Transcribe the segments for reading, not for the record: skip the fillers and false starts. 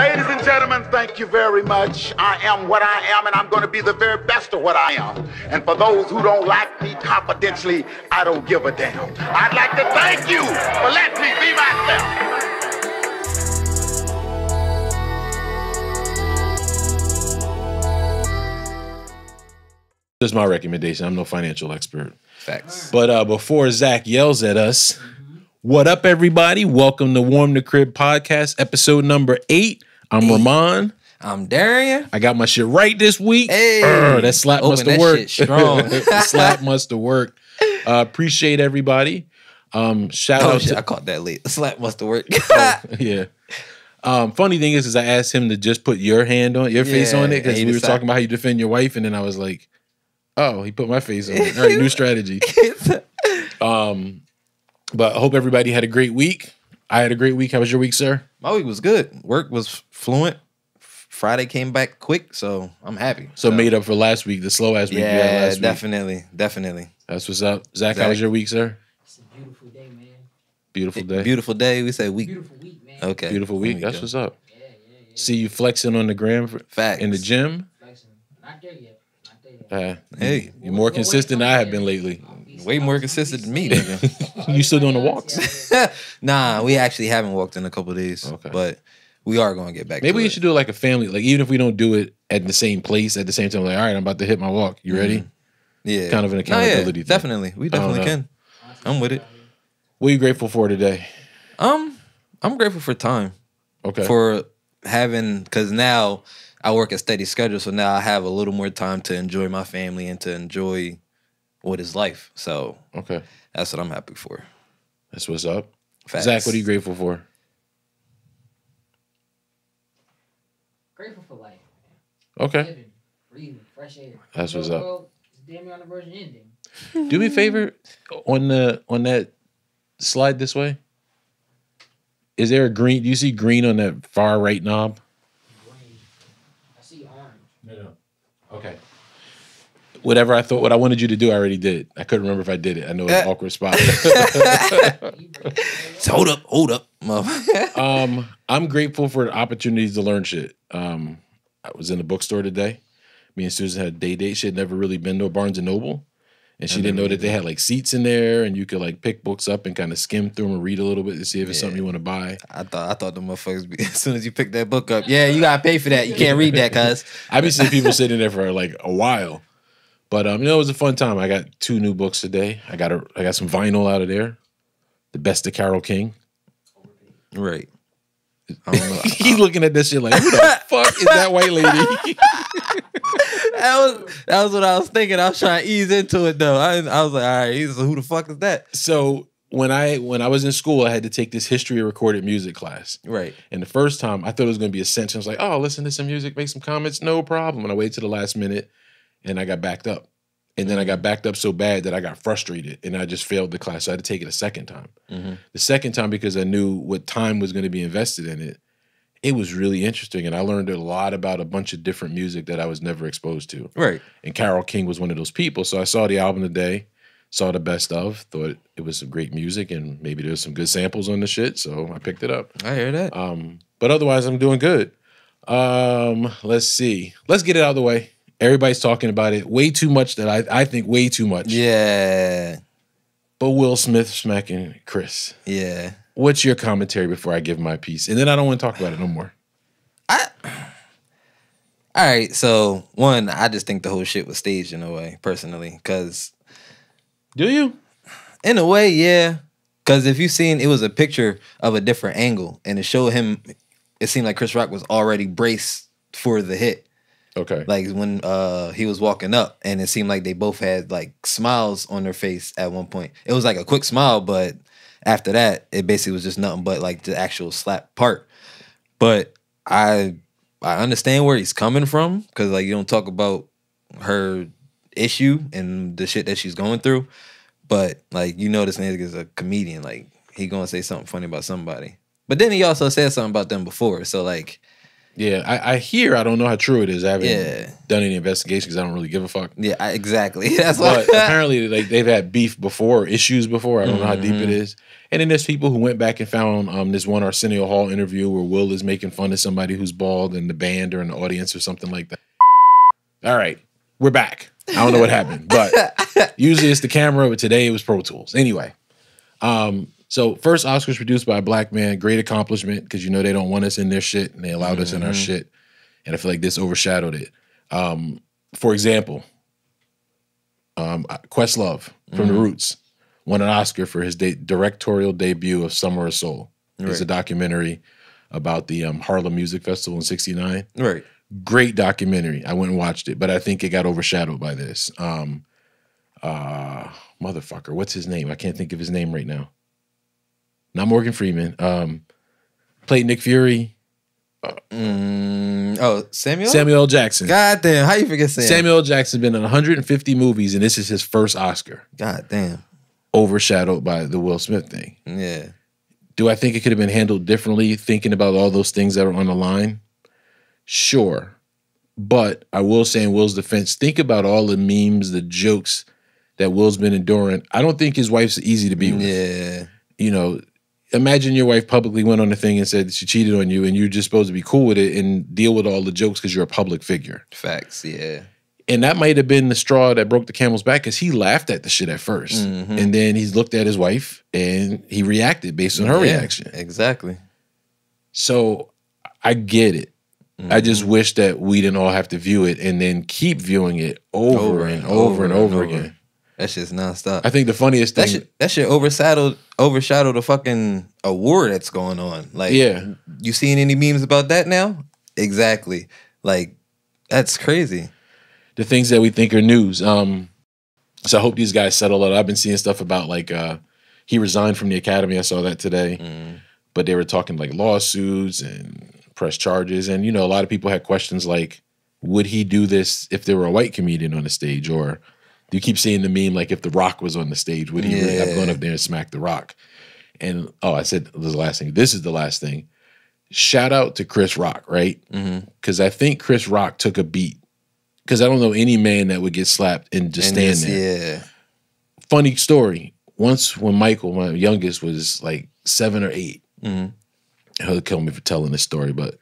Ladies and gentlemen, thank you very much. I am what I am, and I'm going to be the very best of what I am. And for those who don't like me confidentially, I don't give a damn. I'd like to thank you for letting me be myself. This is my recommendation. I'm no financial expert. Facts. But before Zach yells at us, what up, everybody? Welcome to Warm the Crib podcast, episode number 8. I'm Ramon. I'm Darian. I got my shit right this week. Hey, that slap must have worked. Strong. That slap must have worked. Appreciate everybody. Shout out to, I caught that late. The slap must have worked. yeah. Funny thing is I asked him to just put your hand on your face on it because we were talking about how you defend your wife, and then I was like, oh, he put my face on it. All right, new strategy. But I hope everybody had a great week. I had a great week. How was your week, sir? My week was good. Work was fluent. Friday came back quick, so I'm happy. So made up for last week, the slow ass week you had last week. Definitely. That's what's up. Zach, how was your week, sir? It's a beautiful day, man. Beautiful day. Beautiful day. We say week. Beautiful week, man. Okay. Beautiful week. That's what's up. Yeah. See you flexing on the gram Facts. in the gym. Flexing. Not there yet. Hey, you're more consistent than I have been lately. way more consistent than me, nigga. You still doing the walks? Nah, we actually haven't walked in a couple of days. Okay. But we are going to get back to it. Maybe we should do like a family, like even if we don't do it at the same place at the same time, like, all right, I'm about to hit my walk. You ready? Yeah. Kind of an accountability thing. Definitely. We definitely can. I'm with it. What are you grateful for today? I'm grateful for time. Okay. For having, because now I work a steady schedule, so now I have a little more time to enjoy my family and to enjoy what is life. So okay, that's what I'm happy for. That's what's up. Facts. Zach, what are you grateful for? Grateful for life. Okay. Living, breathing, fresh air. That's what's up. It's damn near on the verge of ending. Do me a favor on that slide this way. Is there a green? Do you see green on that far right knob? Green. I see orange. No. Okay. Whatever I thought, what I wanted you to do, I already did. I couldn't remember if I did it. I know it's an awkward spot. So hold up. I'm grateful for the opportunities to learn shit. I was in the bookstore today. Me and Susan had a day date. She had never really been to a Barnes & Noble. And she didn't know that they had like seats in there and you could like pick books up and kind of skim through them and read a little bit to see if it's something you want to buy. I thought the motherfuckers, as soon as you pick that book up, yeah, you got to pay for that. You can't read that, cuz. I've been seeing people sitting there for like a while. But it was a fun time. I got 2 new books today. I got some vinyl out of there. The Best of Carole King. Right. I don't know. He's looking at this shit like, who the fuck is that white lady? That was what I was thinking. I was trying to ease into it though. I was like, all right, so who the fuck is that? So when I was in school, I had to take this history of recorded music class. Right. And the first time I thought it was going to be essential. I was like, oh, listen to some music, make some comments, no problem. And I waited to the last minute and I got backed up. And then I got backed up so bad that I got frustrated and I just failed the class. So I had to take it a second time. Mm-hmm. The second time, because I knew what time was going to be invested in it, it was really interesting. And I learned a lot about a bunch of different music that I was never exposed to. Right. And Carole King was one of those people. So I saw the album today, saw the best of, thought it was some great music and maybe there's some good samples on the shit. So I picked it up. I hear that. But otherwise, I'm doing good. Let's see. Let's get it out of the way. Everybody's talking about it way too much that I think way too much. Yeah. But Will Smith smacking Chris. Yeah. What's your commentary before I give my piece? And then I don't want to talk about it no more. All right. So, one, I just think the whole shit was staged in a way, personally. Because. Do you? In a way, yeah. Because if you've seen, it was a picture of a different angle. And it showed him, it seemed like Chris Rock was already braced for the hit. Okay. Like when he was walking up and it seemed like they both had like smiles on their face at one point. It was like a quick smile, but after that, it basically was just nothing but like the actual slap part. But I understand where he's coming from because like you don't talk about her issue and the shit that she's going through. But like this nigga is a comedian. Like he gonna say something funny about somebody. But then he also said something about them before. So like Yeah, I hear. I don't know how true it is. I haven't Yeah. done any investigation because I don't really give a fuck. Yeah, exactly. That's why. But apparently, like they've had beef before, issues before. I don't know how deep it is. And then there's people who went back and found this one Arsenio Hall interview where Will is making fun of somebody who's bald in the band or in the audience or something like that. All right, we're back. I don't know what happened, but usually it's the camera. But today it was Pro Tools. Anyway, so first Oscars produced by a black man, great accomplishment because you know they don't want us in their shit and they allowed us in our shit, and I feel like this overshadowed it. For example, Questlove from The Roots won an Oscar for his directorial debut of Summer of Soul. It's a documentary about the Harlem Music Festival in '69. Right. Great documentary. I went and watched it, but I think it got overshadowed by this. Motherfucker, what's his name? I can't think of his name right now. Not Morgan Freeman. Played Nick Fury. Oh, Samuel? Samuel L. Jackson. God damn, how you forget Samuel L. Jackson's been in 150 movies, and this is his first Oscar. God damn. Overshadowed by the Will Smith thing. Yeah. Do I think it could have been handled differently, thinking about all those things that are on the line? Sure. But I will say in Will's defense, think about all the memes, the jokes that Will's been enduring. I don't think his wife's easy to be with. Yeah. You know, imagine your wife publicly went on a thing and said she cheated on you and you're just supposed to be cool with it and deal with all the jokes because you're a public figure. Facts, yeah. And that might have been the straw that broke the camel's back because he laughed at the shit at first. And then he's looked at his wife and he reacted based on her reaction. Exactly. So I get it. I just wish that we didn't all have to view it and then keep viewing it over and over again. That's just nonstop. I think the funniest thing that shit overshadowed the fucking award that's going on. Like, yeah, you seeing any memes about that now? Exactly. Like, that's crazy. The things that we think are news. So I hope these guys settle it. I've been seeing stuff about like he resigned from the Academy. I saw that today, but they were talking like lawsuits and press charges, and you know a lot of people had questions like, would he do this if there were a white comedian on the stage, or you keep seeing the meme like if The Rock was on the stage, would he really have gone up there and smacked The Rock? And I said this is the last thing. This is the last thing. Shout out to Chris Rock, right? Because I think Chris Rock took a beat. Because I don't know any man that would get slapped and just stand there. Yeah. Funny story. Once when Michael, my youngest, was like 7 or 8, he'll kill me for telling this story, but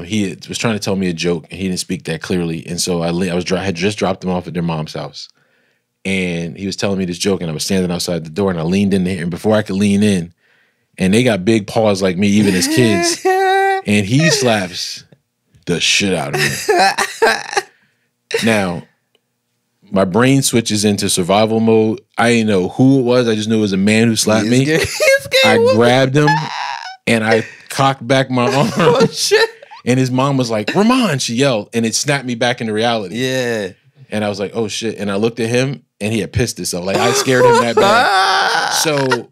he was trying to tell me a joke and he didn't speak that clearly. And so I had just dropped him off at their mom's house. And he was telling me this joke and I was standing outside the door and I leaned in there. And before I could lean in, and they got big paws like me, even as kids, and he slaps the shit out of me. Now, my brain switches into survival mode. I didn't know who it was. I just knew it was a man who slapped me. I grabbed him and I cocked back my arm. Oh, shit. And his mom was like, Ramon, she yelled. And it snapped me back into reality. Yeah. And I was like, oh shit. And I looked at him and he had pissed himself. Like I scared him that bad. So,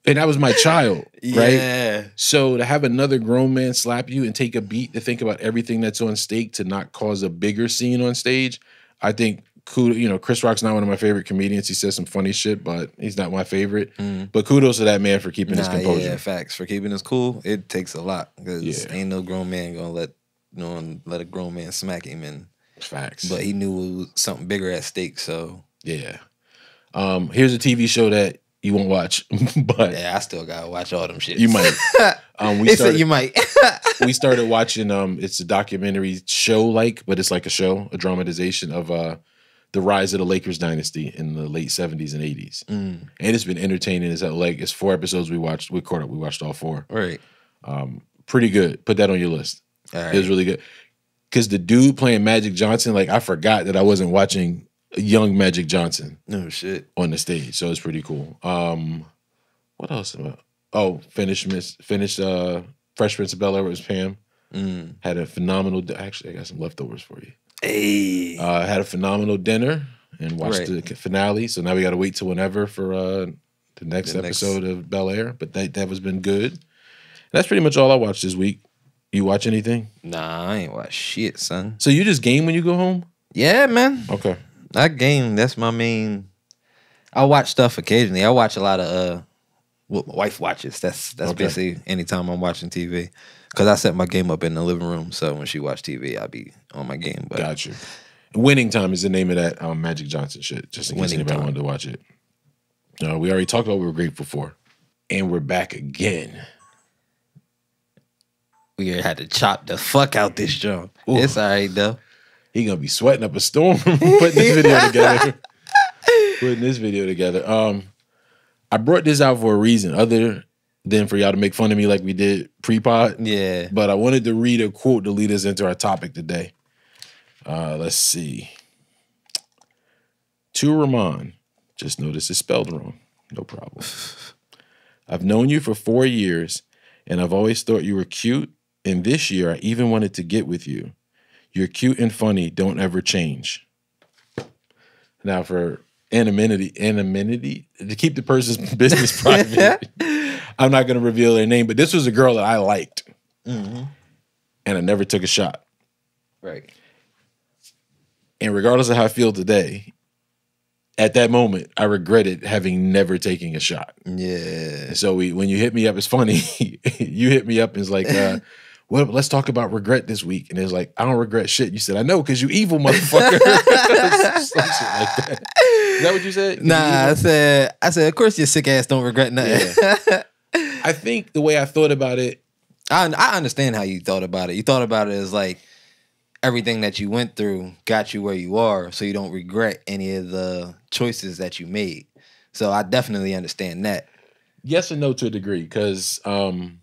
and that was my child, right? Yeah. So to have another grown man slap you and take a beat to think about everything that's on stake to not cause a bigger scene on stage, I think Chris Rock's not one of my favorite comedians. He says some funny shit, but he's not my favorite. But kudos to that man for keeping his composure. Yeah, facts. For keeping us cool, it takes a lot because ain't no grown man gonna let a grown man smack him. And facts. But he knew it was something bigger at stake. So yeah. Here's a TV show that you won't watch, but yeah, I still gotta watch all them shit. You might. You might. We started watching. It's a documentary show, but it's like a show, a dramatization of the rise of the Lakers dynasty in the late 70s and 80s. And it's been entertaining. It's 4 episodes we watched. We caught up. We watched all 4. Right. Pretty good. Put that on your list. All right. It was really good. Because the dude playing Magic Johnson, I forgot that I wasn't watching young Magic Johnson. No shit. On the stage. So it's pretty cool. What else? Finished Fresh Prince of Bel-Air with Pam. Had a phenomenal. Actually, I got some leftovers for you. Hey. Had a phenomenal dinner and watched the finale. So now we got to wait till whenever for the next episode of Bel-Air. But that was been good. That's pretty much all I watched this week. You watch anything? Nah, I ain't watch shit, son. So you just game when you go home? Yeah, man. Okay. I game. That's my main. I watch stuff occasionally. I watch a lot of what my wife watches. That's Okay. basically anytime I'm watching TV. Because I set my game up in the living room, so when she watch TV, I'll be on my game. But Got you. Winning Time is the name of that Magic Johnson shit, just in case Winning anybody Time. wanted to watch it. We already talked about what we're grateful for. And we're back again. we had to chop the fuck out this joint. Ooh. It's all right, though. He gonna be sweating up a storm putting this video together. I brought this out for a reason, other than for y'all to make fun of me like we did pre-pod. Yeah. But I wanted to read a quote to lead us into our topic today. Let's see. To Rahman, just notice it's spelled wrong. No problem. I've known you for 4 years, and I've always thought you were cute. And this year, I even wanted to get with you. You're cute and funny. Don't ever change. Now, for anonymity, to keep the person's business private, I'm not going to reveal their name, but this was a girl that I liked. Mm-hmm. And I never took a shot. Right. And regardless of how I feel today, at that moment, I regretted having never taken a shot. Yeah. And so when you hit me up, it's funny. You hit me up and it's like, well, let's talk about regret this week. And it's like, I don't regret shit. You said, I know, because you evil motherfucker. Some shit like that. Is that what you said? Nah, I said, of course your sick ass don't regret nothing. Yeah. I think the way I thought about it, I understand how you thought about it. You thought about it as like everything that you went through got you where you are, so you don't regret any of the choices that you made. So I definitely understand that. yes and no to a degree, because I'm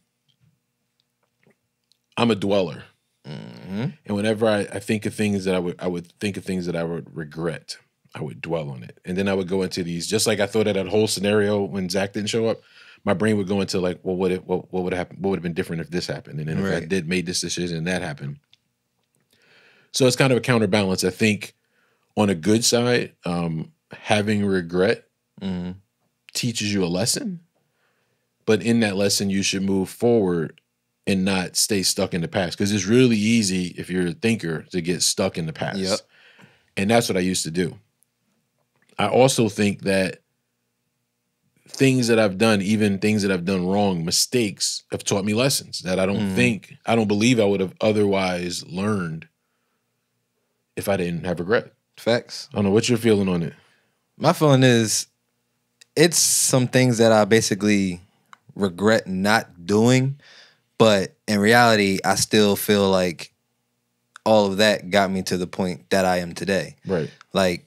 a dweller. Mm-hmm. And whenever I think of things that I would think of things that I would regret, I would dwell on it. And then I would go into these, just like I thought of that whole scenario when Zach didn't show up, my brain would go into like, well, what would happen? What would have been different if this happened? And then if I Right. made this decision and that happened. So it's kind of a counterbalance. I think on a good side, having regret Mm-hmm. teaches you a lesson. But in that lesson, you should move forward and not stay stuck in the past. Because it's really easy, if you're a thinker, to get stuck in the past. Yep. And that's what I used to do. I also think that things that I've done, even things that I've done wrong, mistakes, have taught me lessons that I don't believe I would have otherwise learned if I didn't have regret. Facts. I don't know what you're feeling on it. My feeling is it's some things that I basically regret not doing, but in reality, I still feel like all of that got me to the point that I am today. Right. Like,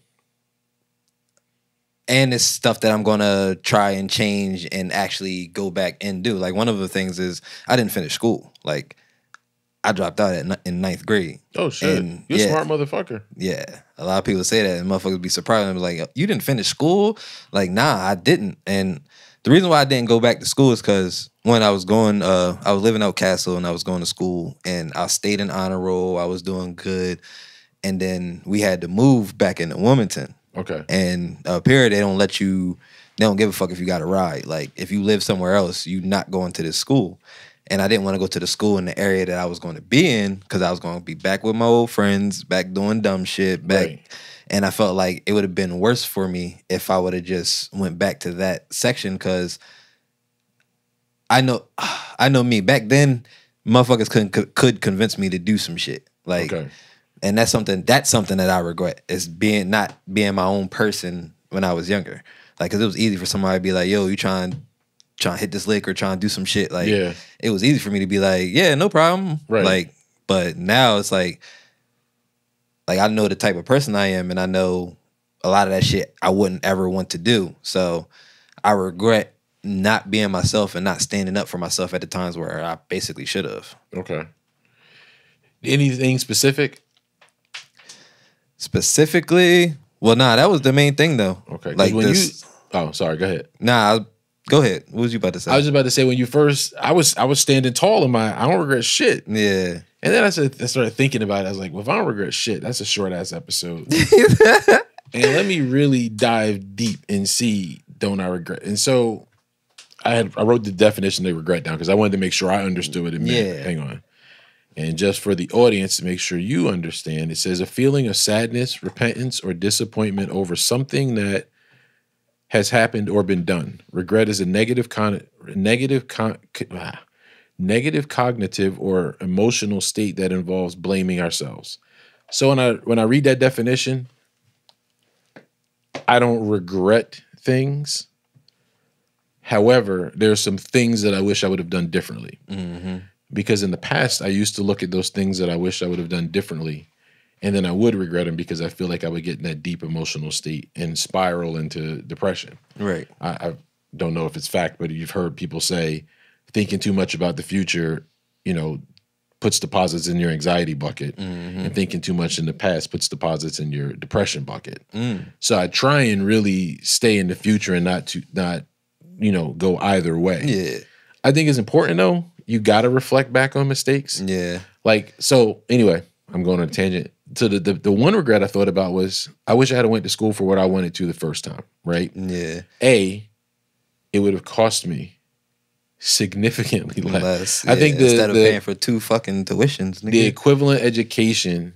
and it's stuff that I'm gonna try and change and actually go back and do. Like, one of the things is I didn't finish school. Like, I dropped out in ninth grade. Oh, shit. And, You're yeah. a smart motherfucker. Yeah, a lot of people say that, and motherfuckers be surprised and be like, "You didn't finish school?" Like, nah, I didn't. And the reason why I didn't go back to school is because when I was going, I was living out Castle and I was going to school, and I stayed in honor roll. I was doing good, and then we had to move back into Wilmington. Okay. And up here, they don't give a fuck if you got a ride. Like, if you live somewhere else, you not going to this school. And I didn't want to go to the school in the area that I was going to be in, because I was going to be back with my old friends, back doing dumb shit, back. Right. And I felt like it would have been worse for me if I would have just went back to that section, because I know me. Back then, motherfuckers could convince me to do some shit. Like, Okay. and that's something that I regret, is not being my own person when I was younger. Like, because it was easy for somebody to be like, yo, you trying to hit this lick or trying to do some shit. Like, Yeah. it was easy for me to be like, yeah, no problem. Right. Like, but now it's like I know the type of person I am, and I know a lot of that shit I wouldn't ever want to do. So I regret not being myself and not standing up for myself at the times where I basically should have. Okay. Anything specific? Specifically, well, nah, that was the main thing though. Okay. 'Cause Like when this. oh, sorry. Go ahead. Nah, go ahead. What was you about to say? I was just about to say, when you first, I was standing tall in my, I don't regret shit. Yeah. And then I started thinking about it. I was like, well, if I don't regret shit, that's a short ass episode. And let me really dive deep and see, don't I regret? And so I wrote the definition of regret down because I wanted to make sure I understood what it meant. Yeah. Hang on. And just for the audience to make sure you understand, it says a feeling of sadness, repentance, or disappointment over something that has happened or been done. Regret is a negative cognitive or emotional state that involves blaming ourselves. So when I read that definition, I don't regret things. However, there are some things that I wish I would have done differently. Mm-hmm. Because in the past, I used to look at those things that I wish I would have done differently, and then I would regret them because I feel like I would get in that deep emotional state and spiral into depression. Right. I don't know if it's fact, but you've heard people say thinking too much about the future, puts deposits in your anxiety bucket, and thinking too much in the past puts deposits in your depression bucket. So I try and really stay in the future and not go either way. Yeah. I think it's important though. You got to reflect back on mistakes. Yeah. So anyway, I'm going on a tangent. So the one regret I thought about was I wish I had went to school for what I wanted to the first time, right? Yeah. It would have cost me significantly less. Yeah. I think instead of paying for 2 fucking tuitions, nigga. The equivalent education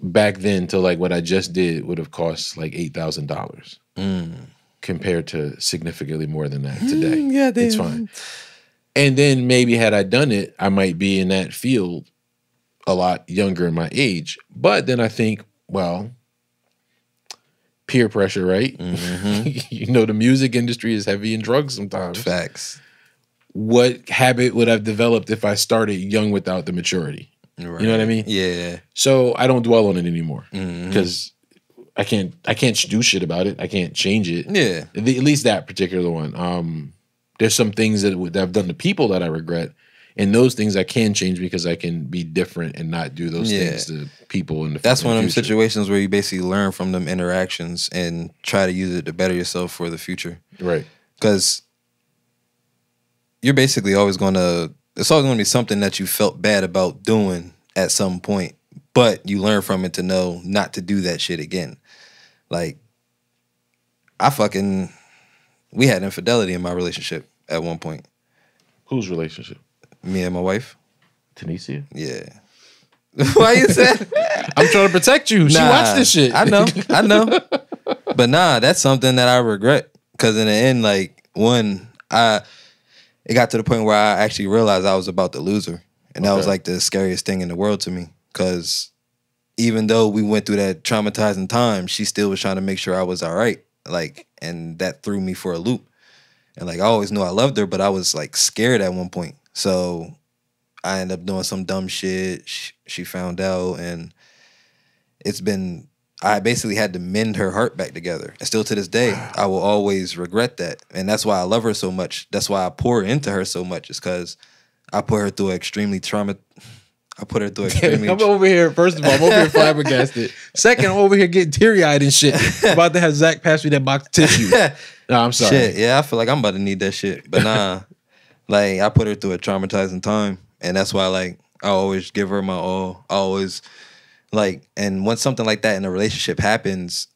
back then to like what I just did would have cost like $8,000 compared to significantly more than that today. Yeah, it's fine. And then maybe had I done it, I might be in that field a lot younger in my age. But then I think, well, peer pressure, right? The music industry is heavy in drugs sometimes. Facts. What habit would I've developed if I started young without the maturity? Right. You know what I mean? Yeah. So I don't dwell on it anymore because I can't do shit about it. I can't change it. Yeah. At least that particular one. There's some things that I've done to people that I regret, and those things I can change because I can be different and not do those things to people in the future. That's one of them situations where you basically learn from them interactions and try to use it to better yourself for the future. Right. Because you're basically it's always going to be something that you felt bad about doing at some point, but you learn from it to know not to do that shit again. Like, we had infidelity in my relationship at one point. Whose relationship? Me and my wife. Tanisha? Yeah. Why you said? I'm trying to protect you. She watched this shit. I know. But that's something that I regret. Because in the end, it got to the point where I actually realized I was about to lose her. And that was like the scariest thing in the world to me. Because even though we went through that traumatizing time, she still was trying to make sure I was all right. And that threw me for a loop. And I always knew I loved her, but I was scared at one point. So I ended up doing some dumb shit. She found out, and I basically had to mend her heart back together. And still to this day, I will always regret that. And that's why I love her so much. That's why I pour into her so much, is because I put her through extremely I'm over here. First of all, I'm over here flabbergasted. Second, I'm over here getting teary-eyed and shit. About to have Zach pass me that box of tissue. No, I'm sorry. Shit, yeah, I feel like I'm about to need that shit. But I put her through a traumatizing time. And that's why, I always give her my all. I always, and when something like that in a relationship happens,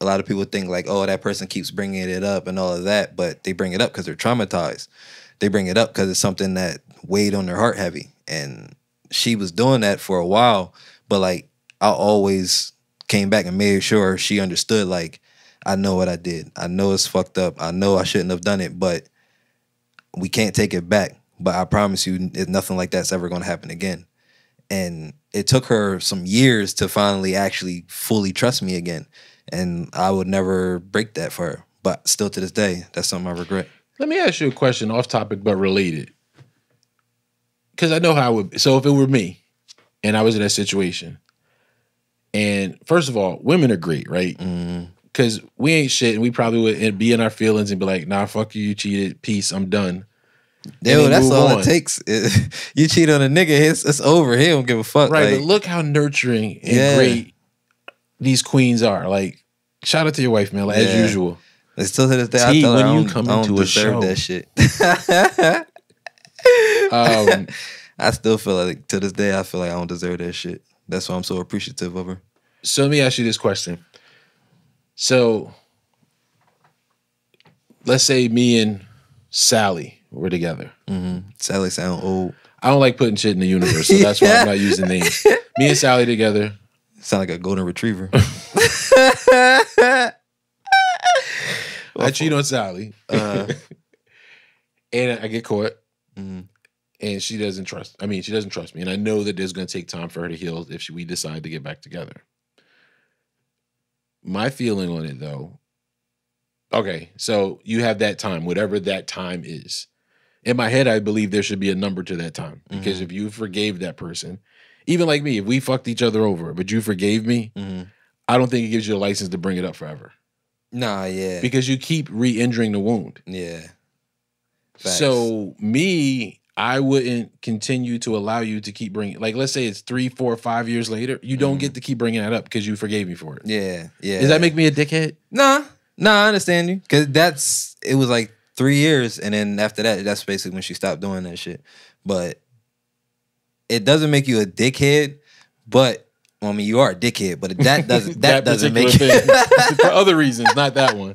a lot of people think, oh, that person keeps bringing it up and all of that. But they bring it up because they're traumatized. They bring it up because it's something that weighed on their heart heavy. And she was doing that for a while, but I always came back and made sure she understood, I know what I did. I know it's fucked up. I know I shouldn't have done it, but we can't take it back. But I promise you, nothing like that's ever going to happen again. And it took her some years to finally actually fully trust me again. And I would never break that for her. But still to this day, that's something I regret. Let me ask you a question off topic but related. Because I know how it would. So if it were me and I was in that situation, and first of all, women are great, right? Because we ain't shit, and we probably would be in our feelings and be like, nah, fuck you, you cheated, peace, I'm done. Yo, that's all it takes. You cheat on a nigga, it's over. He don't give a fuck. Right, but look how nurturing and great these queens are. Shout out to your wife, man, as usual. Still to this day, I tell her when I you don't, come I don't into a deserve show. that shit. I still feel like to this day I feel like I don't deserve that shit. That's why I'm so appreciative of her. So let me ask you this question. So let's say me and Sally were together. Sally sound old. I don't like putting shit in the universe, so that's why I'm not using names. Me and Sally together. Sound like a golden retriever. I cheat on Sally. Uh, And I get caught. mhm. And she doesn't trust. I mean, she doesn't trust me. And I know that there's going to take time for her to heal if we decide to get back together. My feeling on it, though, okay, so you have that time, whatever that time is. In my head, I believe there should be a number to that time. Because if you forgave that person, even like me, if we fucked each other over, but you forgave me, I don't think it gives you a license to bring it up forever. Nah, yeah. Because you keep re-injuring the wound. Yeah. Facts. So me, I wouldn't continue to allow you to keep bringing, like, let's say it's 3, 4, 5 years later, you don't get to keep bringing that up because you forgave me for it. Yeah, yeah. Does that make me a dickhead? Nah, I understand you. Because it was like 3 years, and then after that, that's basically when she stopped doing that shit. But it doesn't make you a dickhead, but I mean, you are a dickhead, but that doesn't make you for other reasons, not that one.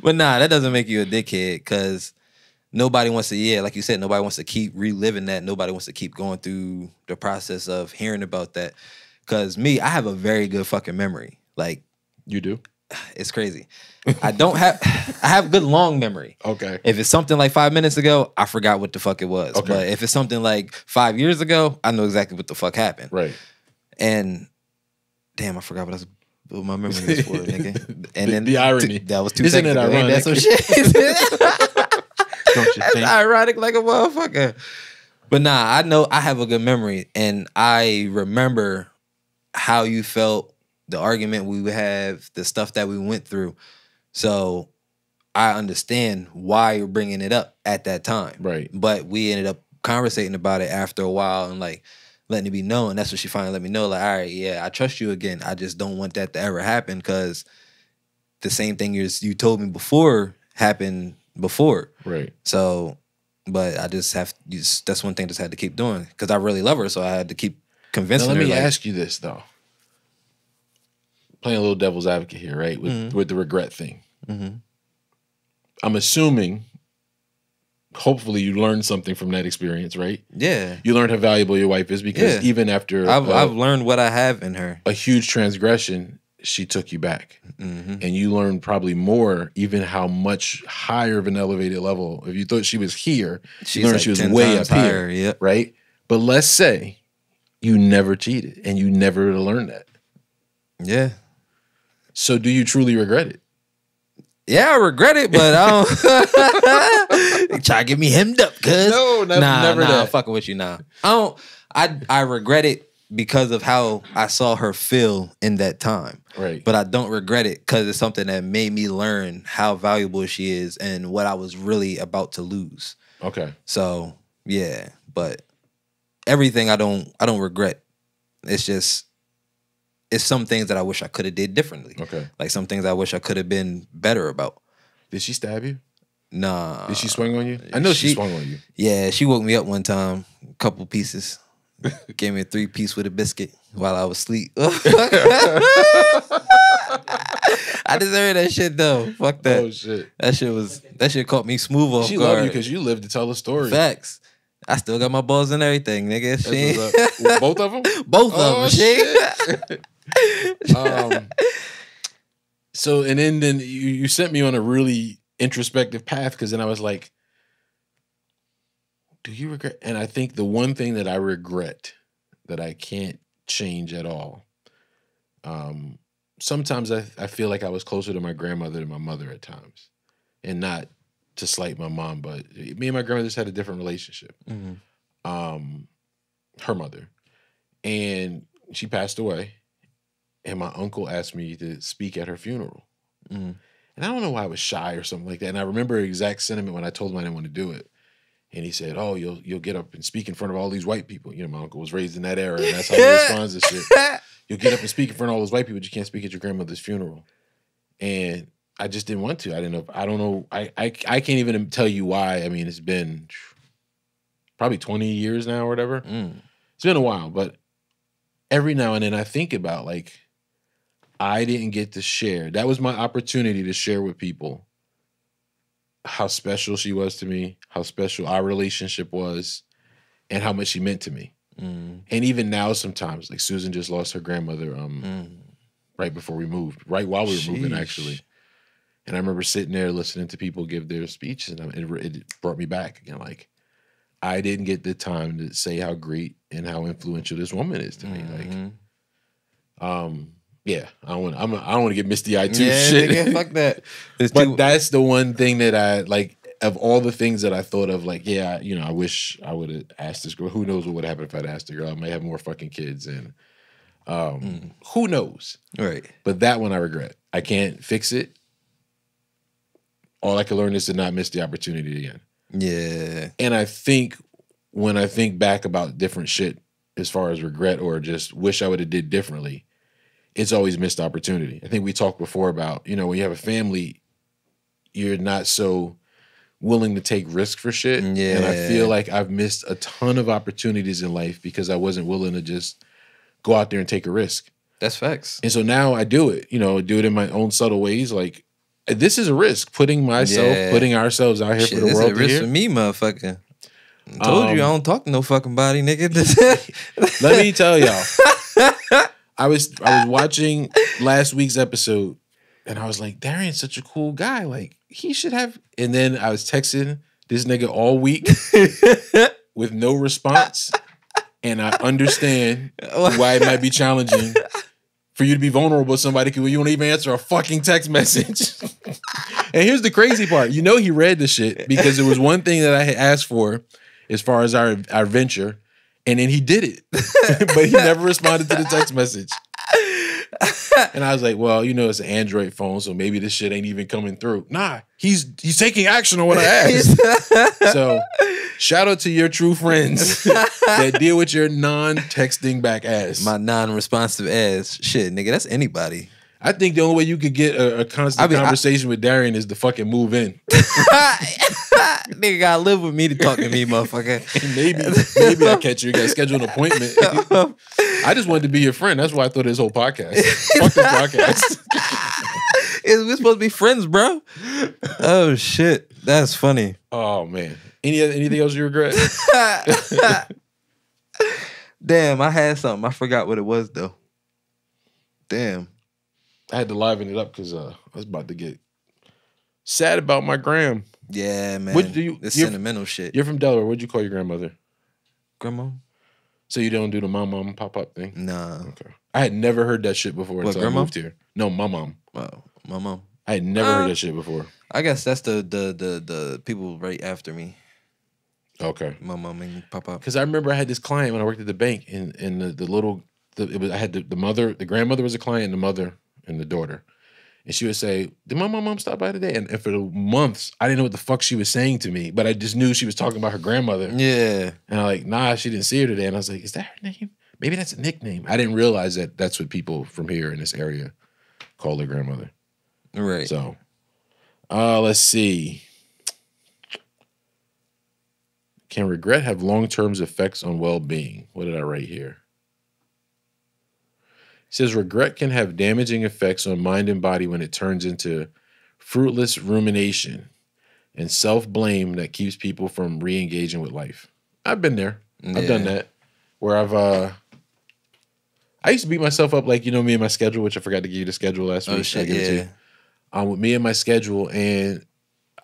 But nah, that doesn't make you a dickhead because nobody wants to, like you said, nobody wants to keep reliving that. Nobody wants to keep going through the process of hearing about that. Because me, I have a very good fucking memory. Like, you do? It's crazy. I have good long memory. Okay. If it's something like 5 minutes ago, I forgot what the fuck it was. Okay. But if it's something like 5 years ago, I know exactly what the fuck happened. Right. And damn, I forgot what my memory was for, nigga. And then the irony. That was 2 Isn't seconds it ago. Ain't ironic? that some shit? Don't you That's think? ironic like a motherfucker. But nah, I know I have a good memory, and I remember how you felt, the argument we would have, the stuff that we went through. So I understand why you're bringing it up at that time. Right. But we ended up conversating about it after a while and like letting it be known. And that's what she finally let me know. Like, all right, yeah, I trust you again. I just don't want that to ever happen because the same thing you told me before happened before. Right. So, but I just that's one thing I just had to keep doing because I really love her. So I had to keep convincing now, her. let me like, ask you this, though. Playing a little devil's advocate here, right? With the regret thing. Mm-hmm. I'm assuming, hopefully, you learned something from that experience, right? Yeah. You learned how valuable your wife is because even after I've learned what I have in her. A huge transgression, she took you back. Mm-hmm. And you learned probably more, even how much higher of an elevated level. If you thought she was here, She's you learned like she was 10 way times up higher, here, yep. right? But let's say you never cheated and you never learned that. Yeah. So do you truly regret it? Yeah, I regret it, but I don't try to get me hemmed up, cuz. No, never I'm that. fucking with you now. I regret it because of how I saw her feel in that time. Right. But I don't regret it because it's something that made me learn how valuable she is and what I was really about to lose. Okay. So yeah, but everything I don't regret. It's just it's some things that I wish I could have did differently. Okay. Like some things I wish I could have been better about. Did she stab you? Nah. Did she swing on you? I know she swung on you. Yeah, she woke me up one time, a couple pieces. Gave me a 3-piece with a biscuit while I was asleep. I deserve that shit though. Fuck that. Oh shit. That shit caught me smooth off She guard. loved you because you lived to tell the story. Facts. I still got my balls and everything, nigga. That's what's up. Both of them? Both Oh, of them. shit. So and then you sent me on a really introspective path because then I was like, do you regret? And I think the one thing that I regret that I can't change at all, sometimes I feel like I was closer to my grandmother than my mother at times. And not to slight my mom, but me and my grandmother just had a different relationship. Mm-hmm. Her mother. And she passed away. And my uncle asked me to speak at her funeral. Mm-hmm. And I don't know why I was shy or something like that. And I remember exact sentiment when I told him I didn't want to do it. And he said, "Oh, you'll get up and speak in front of all these white people." You know, my uncle was raised in that era, and that's how he responds to shit. You'll get up and speak in front of all those white people, but you can't speak at your grandmother's funeral. And I just didn't want to. I don't know. I can't even tell you why. I mean, it's been probably 20 years now or whatever. It's been a while, but every now and then I think about like, I didn't get to share. That was my opportunity to share with people how special she was to me, how special our relationship was, and how much she meant to me. And even now sometimes, like Susan just lost her grandmother right before we moved, right while we were moving actually. And I remember sitting there listening to people give their speeches, and it brought me back again. Like, I didn't get the time to say how great and how influential this woman is to me. Like, yeah, I don't want to get misty-eyed too. Yeah, shit. nigga, fuck that. But that's the one thing that I like. Of all the things that I thought of, like, yeah, you know, I wish I would have asked this girl. Who knows what would happen if I'd asked the girl? I might have more fucking kids, and who knows? Right. But that one I regret. I can't fix it. All I can learn is to not miss the opportunity again. Yeah. And I think when I think back about different shit as far as regret or just wish I would have did differently, it's always missed opportunity. I think we talked before about, you know, when you have a family, you're not so willing to take risk for shit. Yeah. And I feel like I've missed a ton of opportunities in life because I wasn't willing to just go out there and take a risk. That's facts. And so now I do it, you know, do it in my own subtle ways. Like, this is a risk, putting ourselves out here Shit, for the world a to risk hear. for me, motherfucker. I told you I don't talk to no fucking body, nigga. Let me tell y'all. I was watching last week's episode, and I was like, Darian's such a cool guy. Like, he should have. And then I was texting this nigga all week with no response. And I understand why it might be challenging for you to be vulnerable with somebody because you won't even answer a fucking text message. And here's the crazy part. You know he read the shit because it was one thing that I had asked for as far as our venture, and then he did it. But he never responded to the text message. And I was like, well, you know, it's an Android phone, so maybe this shit ain't even coming through. Nah, he's taking action on what I asked. So shout out to your true friends that deal with your non-texting back ass. My non-responsive ass. Shit, nigga, that's anybody. I think the only way you could get a constant conversation with Darian is to fucking move in. Nigga gotta live with me to talk to me, motherfucker. maybe I catch you. You gotta schedule an appointment. I just wanted to be your friend. That's why I thought of this whole podcast. Fuck this podcast. We're supposed to be friends, bro. Oh shit, that's funny. Oh man. Anything else you regret? Damn, I had something. I forgot what it was though. Damn. I had to liven it up because I was about to get sad about my gram. Yeah, man. What do you? This sentimental shit. You're from Delaware. What'd you call your grandmother? Grandma? So you don't do the mom pop up thing? Nah. Okay. I had never heard that shit before until grandma? I moved here. No, my mom. Oh, my mom. I had never heard that shit before. I guess that's the people right after me. Okay. My mom and pop up. Because I remember I had this client when I worked at the bank, and I had the grandmother was a client, and the mother and the daughter. And she would say, did my mom stop by today? And for the months, I didn't know what the fuck she was saying to me, but I just knew she was talking about her grandmother. Yeah. And I'm like, nah, she didn't see her today. And I was like, is that her name? Maybe that's a nickname. I didn't realize that that's what people from here in this area call their grandmother. Right. So, let's see. Can regret have long-term effects on well-being? What did I write here? It says regret can have damaging effects on mind and body when it turns into fruitless rumination and self-blame that keeps people from re-engaging with life. I've been there. Yeah. I've done that. Where I used to beat myself up like, you know, me and my schedule, which I forgot to give you the schedule last week. Oh shit, I give it to you. With me and my schedule, and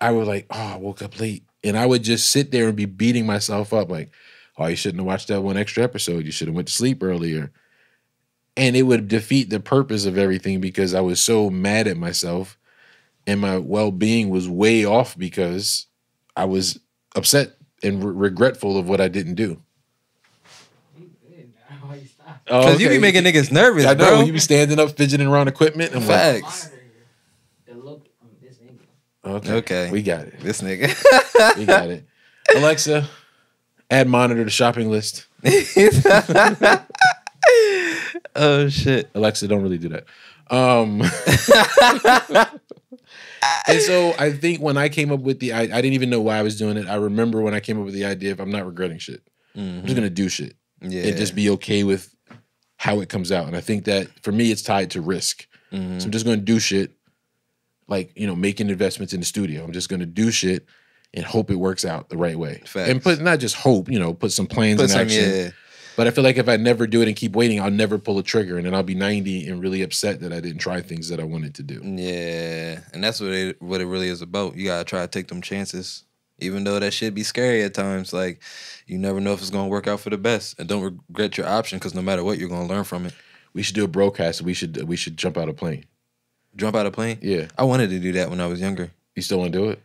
I was like, oh, I woke up late. And I would just sit there and be beating myself up like, oh, you shouldn't have watched that one extra episode. You should have went to sleep earlier. And it would defeat the purpose of everything because I was so mad at myself and my well-being was way off because I was upset and regretful of what I didn't do. Because you be making niggas nervous, I know. bro. You be standing up, fidgeting around equipment. And Facts. Okay. We got it. This nigga. We got it. Alexa, add monitor to shopping list. Oh shit. Alexa, don't really do that. And so I think when I came up with I didn't even know why I was doing it. I remember when I came up with the idea of I'm not regretting shit. I'm just gonna do shit. Yeah. And just be okay with how it comes out. And I think that for me it's tied to risk. So I'm just gonna do shit, like, you know, making investments in the studio. I'm just gonna do shit and hope it works out the right way. Facts. And not just hope, you know, put some plans in action. But I feel like if I never do it and keep waiting, I'll never pull a trigger, and then I'll be 90 and really upset that I didn't try things that I wanted to do. Yeah, and that's what it really is about. You gotta try to take them chances, even though that shit be scary at times. Like, you never know if it's gonna work out for the best, and don't regret your option because no matter what, you're gonna learn from it. We should do a broadcast. We should jump out a plane. Jump out of plane? Yeah. I wanted to do that when I was younger. You still want to do it?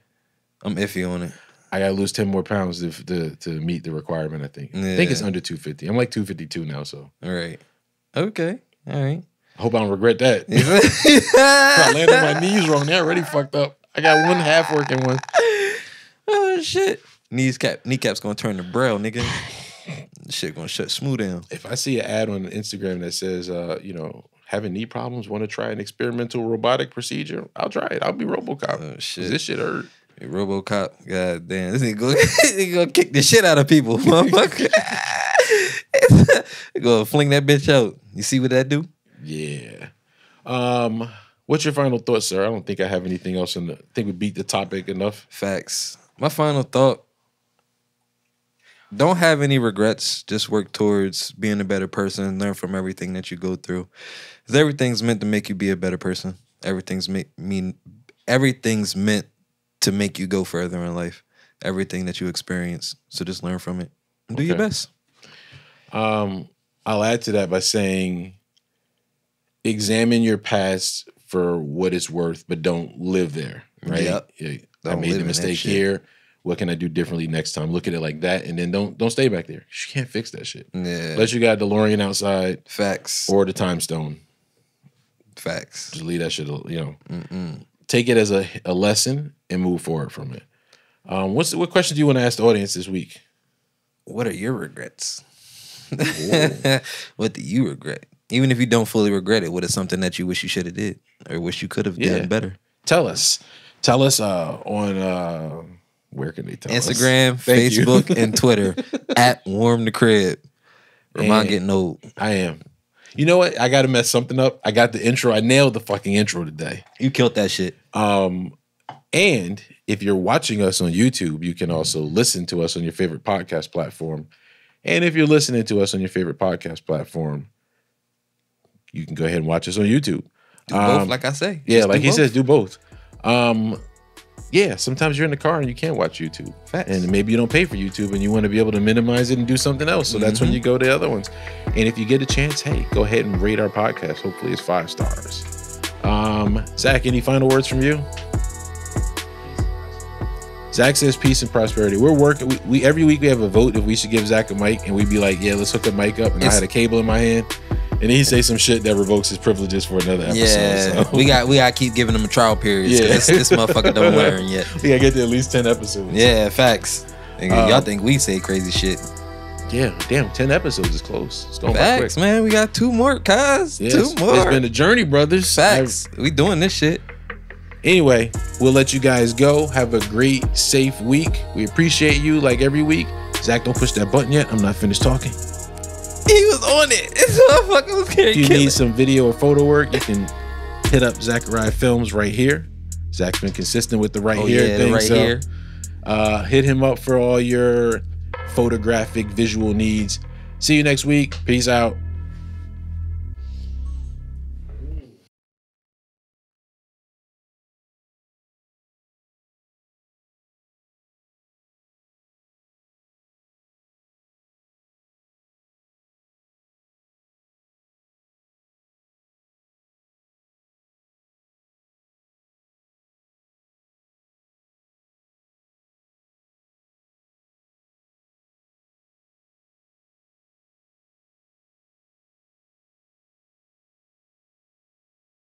I'm iffy on it. I gotta lose 10 more pounds to meet the requirement. I think. I think it's under 250. I'm like 252 now, so. All right. Okay. All right. I hope I don't regret that. I landed on my knees wrong. They're already fucked up. I got one half working one. Oh shit. Kneecaps gonna turn to braille, nigga. Shit gonna shut smooth down. If I see an ad on Instagram that says, having knee problems, want to try an experimental robotic procedure, I'll try it. I'll be RoboCop. Oh shit. This shit hurt. Hey, RoboCop. God damn. This nigga gonna kick the shit out of people, motherfucker. Gonna fling that bitch out. You see what that do? Yeah. What's your final thoughts, sir? I don't think I have anything else I think we beat the topic enough. Facts. My final thought. Don't have any regrets. Just work towards being a better person. Learn from everything that you go through. Because everything's meant to make you be a better person. Everything's meant to make you go further in life. Everything that you experience. So just learn from it. And do your best. I'll add to that by saying examine your past for what it's worth, but don't live there. Right? Yep. I made the mistake here. What can I do differently next time? Look at it like that, and then don't stay back there. You can't fix that shit. Yeah. Unless you got a DeLorean outside. Facts. Or the time stone. Facts. Just leave that shit, Take it as a lesson and move forward from it. What question do you want to ask the audience this week? What are your regrets? What do you regret? Even if you don't fully regret it, what is something that you wish you should have did or wish you could have done better? Tell us on where can they tell us? Instagram, Facebook, and Twitter at Warm the Crib. Ramon getting old. I am. You know what? I got to mess something up. I got the intro. I nailed the fucking intro today. You killed that shit. And if you're watching us on YouTube, you can also listen to us on your favorite podcast platform. And if you're listening to us on your favorite podcast platform, you can go ahead and watch us on YouTube. Do both, like I say. Yeah, like he says, do both. Yeah, sometimes you're in the car and you can't watch YouTube. Facts. And maybe you don't pay for YouTube and you want to be able to minimize it and do something else. So that's when you go to other ones. And if you get a chance, hey, go ahead and rate our podcast. Hopefully it's 5 stars. Zach, any final words from you? Zach says peace and prosperity. We're working. We every week we have a vote if we should give Zach a mic, and we'd be like, yeah, let's hook a mic up. And I had a cable in my hand. And then he say some shit that revokes his privileges for another episode. Yeah, so. we got to keep giving him a trial period. Yeah, this motherfucker don't learn yet. We gotta get to at least 10 episodes. Yeah, facts. Y'all think we say crazy shit? Yeah, damn, 10 episodes is close. It's going facts, by quick. Man. We got 2 more, cuz. Yes, 2 more. It's been a journey, brothers. Facts. We doing this shit. Anyway, we'll let you guys go. Have a great, safe week. We appreciate you like every week. Zach, don't push that button yet. I'm not finished talking. He was on it. This motherfucker was If you need some video or photo work, you can hit up Zachariah Films right here. Zach's been consistent with the here thing. Here. Hit him up for all your photographic visual needs. See you next week. Peace out.